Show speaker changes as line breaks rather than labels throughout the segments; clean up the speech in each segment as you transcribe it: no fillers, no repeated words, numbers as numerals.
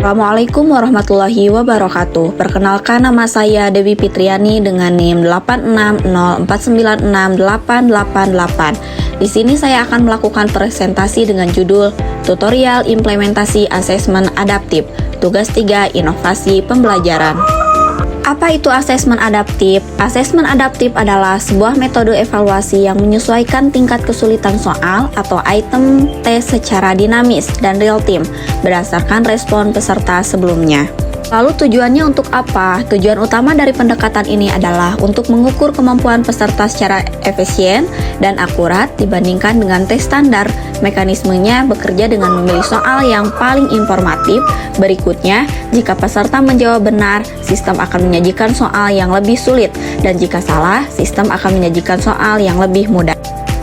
Assalamualaikum warahmatullahi wabarakatuh. Perkenalkan, nama saya Dewi Fitriani dengan NIM 8604966888. Di sini saya akan melakukan presentasi dengan judul Tutorial Implementasi Asesmen Adaptif. Tugas 3, Inovasi Pembelajaran. Apa itu asesmen adaptif? Asesmen adaptif adalah sebuah metode evaluasi yang menyesuaikan tingkat kesulitan soal atau item tes secara dinamis dan real time berdasarkan respon peserta sebelumnya. Lalu tujuannya untuk apa? Tujuan utama dari pendekatan ini adalah untuk mengukur kemampuan peserta secara efisien dan akurat dibandingkan dengan tes standar. Mekanismenya bekerja dengan memilih soal yang paling informatif. Berikutnya, jika peserta menjawab benar, sistem akan menyajikan soal yang lebih sulit, dan jika salah, sistem akan menyajikan soal yang lebih mudah.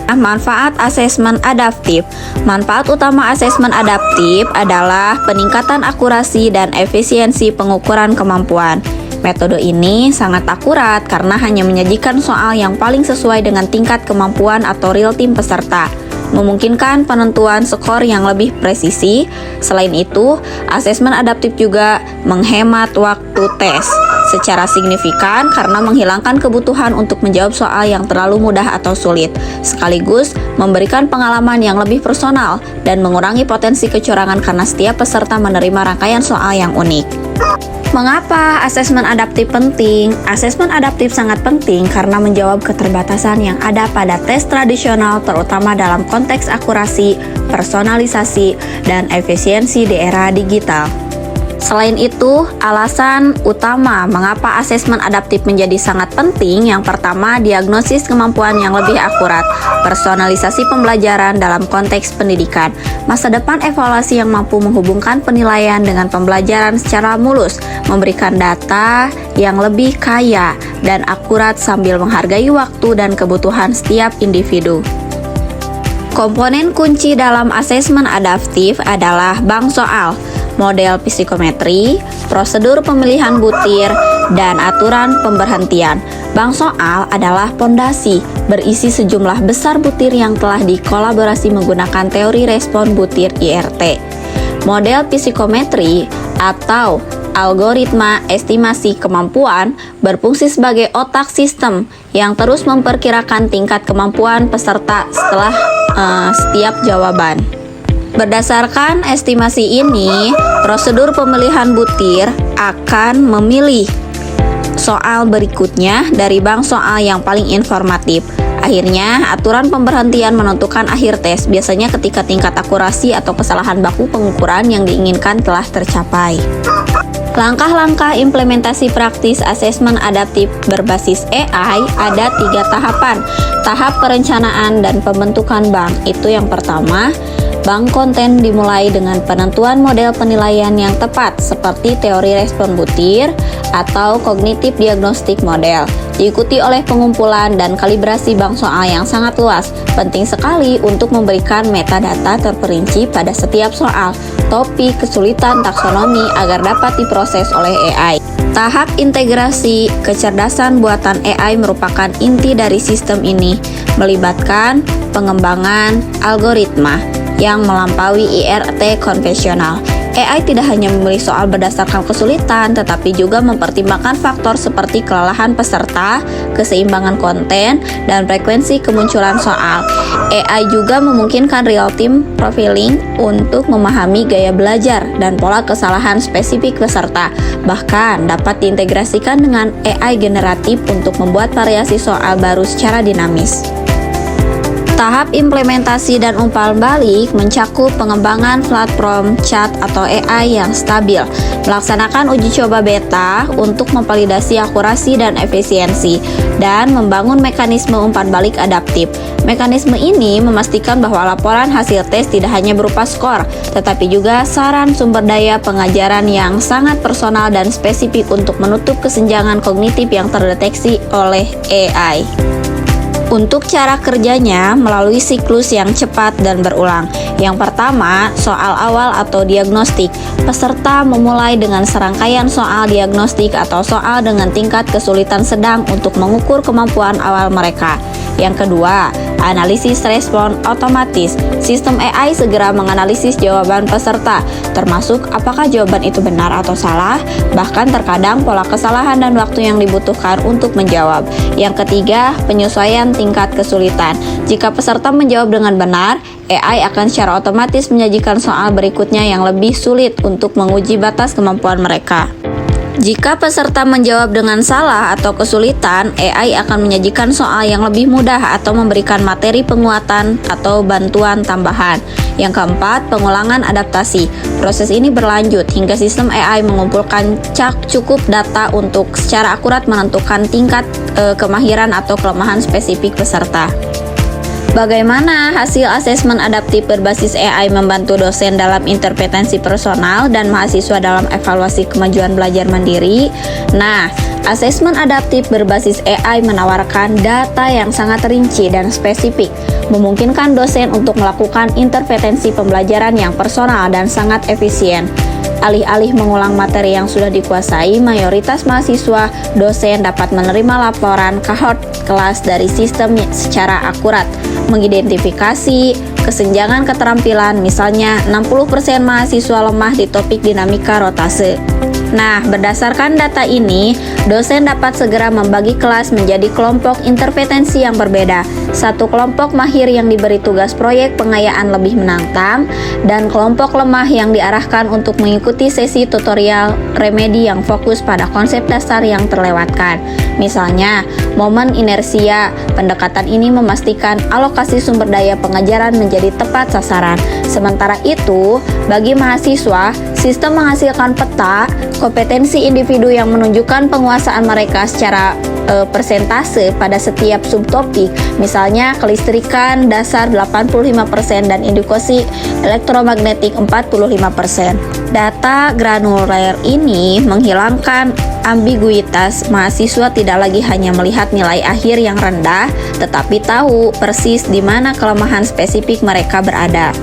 Manfaat asesmen adaptif. Manfaat utama asesmen adaptif adalah peningkatan akurasi dan efisiensi pengukuran kemampuan. Metode ini sangat akurat karena hanya menyajikan soal yang paling sesuai dengan tingkat kemampuan atau real time peserta, memungkinkan penentuan skor yang lebih presisi. Selain itu, asesmen adaptif juga menghemat waktu tes secara signifikan karena menghilangkan kebutuhan untuk menjawab soal yang terlalu mudah atau sulit, sekaligus memberikan pengalaman yang lebih personal dan mengurangi potensi kecurangan karena setiap peserta menerima rangkaian soal yang unik. Mengapa asesmen adaptif penting? Asesmen adaptif sangat penting karena menjawab keterbatasan yang ada pada tes tradisional, terutama dalam konteks akurasi, personalisasi, dan efisiensi di era digital. Selain itu, alasan utama mengapa asesmen adaptif menjadi sangat penting, yang pertama, diagnosis kemampuan yang lebih akurat, personalisasi pembelajaran dalam konteks pendidikan, masa depan evaluasi yang mampu menghubungkan penilaian dengan pembelajaran secara mulus, memberikan data yang lebih kaya dan akurat sambil menghargai waktu dan kebutuhan setiap individu. Komponen kunci dalam asesmen adaptif adalah bank soal, model psikometri, prosedur pemilihan butir, dan aturan pemberhentian. Bank soal adalah pondasi berisi sejumlah besar butir yang telah dikolaborasi menggunakan teori respon butir IRT. Model psikometri atau algoritma estimasi kemampuan berfungsi sebagai otak sistem yang terus memperkirakan tingkat kemampuan peserta setelah setiap jawaban. Berdasarkan estimasi ini, prosedur pemilihan butir akan memilih soal berikutnya dari bank soal yang paling informatif. Akhirnya, aturan pemberhentian menentukan akhir tes, biasanya ketika tingkat akurasi atau kesalahan baku pengukuran yang diinginkan telah tercapai. Langkah-langkah implementasi praktis asesmen adaptif berbasis AI ada 3 tahapan. Tahap perencanaan dan pembentukan bank, itu yang pertama. Bank konten dimulai dengan penentuan model penilaian yang tepat seperti teori respon butir atau kognitif diagnostik model. Diikuti oleh pengumpulan dan kalibrasi bank soal yang sangat luas. Penting sekali untuk memberikan metadata terperinci pada setiap soal, topik, kesulitan, taksonomi agar dapat diproses oleh AI. Tahap integrasi kecerdasan buatan AI merupakan inti dari sistem ini, melibatkan pengembangan algoritma yang melampaui IRT konvensional. AI tidak hanya memilih soal berdasarkan kesulitan, tetapi juga mempertimbangkan faktor seperti kelelahan peserta, keseimbangan konten, dan frekuensi kemunculan soal. AI juga memungkinkan real-time profiling untuk memahami gaya belajar dan pola kesalahan spesifik peserta. Bahkan dapat diintegrasikan dengan AI generatif untuk membuat variasi soal baru secara dinamis. Tahap implementasi dan umpan balik mencakup pengembangan platform chat atau AI yang stabil, melaksanakan uji coba beta untuk memvalidasi akurasi dan efisiensi, dan membangun mekanisme umpan balik adaptif. Mekanisme ini memastikan bahwa laporan hasil tes tidak hanya berupa skor, tetapi juga saran sumber daya pengajaran yang sangat personal dan spesifik untuk menutup kesenjangan kognitif yang terdeteksi oleh AI. Untuk cara kerjanya melalui siklus yang cepat dan berulang. Yang pertama, soal awal atau diagnostik. Peserta memulai dengan serangkaian soal diagnostik atau soal dengan tingkat kesulitan sedang untuk mengukur kemampuan awal mereka. Yang kedua, Analisis respon otomatis. Sistem AI segera menganalisis jawaban peserta, termasuk apakah jawaban itu benar atau salah, bahkan terkadang pola kesalahan dan waktu yang dibutuhkan untuk menjawab. Yang ketiga, penyesuaian tingkat kesulitan. Jika peserta menjawab dengan benar, AI akan secara otomatis menyajikan soal berikutnya yang lebih sulit untuk menguji batas kemampuan mereka. Jika peserta menjawab dengan salah atau kesulitan, AI akan menyajikan soal yang lebih mudah atau memberikan materi penguatan atau bantuan tambahan. Yang keempat, pengulangan adaptasi. Proses ini berlanjut hingga sistem AI mengumpulkan cukup data untuk secara akurat menentukan tingkat kemahiran atau kelemahan spesifik peserta. Bagaimana hasil asesmen adaptif berbasis AI membantu dosen dalam intervensi personal dan mahasiswa dalam evaluasi kemajuan belajar mandiri? Nah, asesmen adaptif berbasis AI menawarkan data yang sangat rinci dan spesifik, memungkinkan dosen untuk melakukan intervensi pembelajaran yang personal dan sangat efisien. Alih-alih mengulang materi yang sudah dikuasai, mayoritas mahasiswa dosen dapat menerima laporan kohort kelas dari sistem secara akurat, mengidentifikasi kesenjangan keterampilan, misalnya 60% mahasiswa lemah di topik dinamika rotase. Nah, berdasarkan data ini, dosen dapat segera membagi kelas menjadi kelompok intervensi yang berbeda. Satu kelompok mahir yang diberi tugas proyek pengayaan lebih menantang, dan kelompok lemah yang diarahkan untuk mengikuti sesi tutorial remedi yang fokus pada konsep dasar yang terlewatkan. Misalnya, momen inersia. Pendekatan ini memastikan alokasi sumber daya pengajaran menjadi tepat sasaran. Sementara itu, bagi mahasiswa, sistem menghasilkan peta kompetensi individu yang menunjukkan penguasaan mereka secara persentase pada setiap subtopik, misalnya kelistrikan dasar 85% dan indukasi elektromagnetik 45%. Data granuler ini menghilangkan ambiguitas. Mahasiswa tidak lagi hanya melihat nilai akhir yang rendah, tetapi tahu persis di mana kelemahan spesifik mereka berada.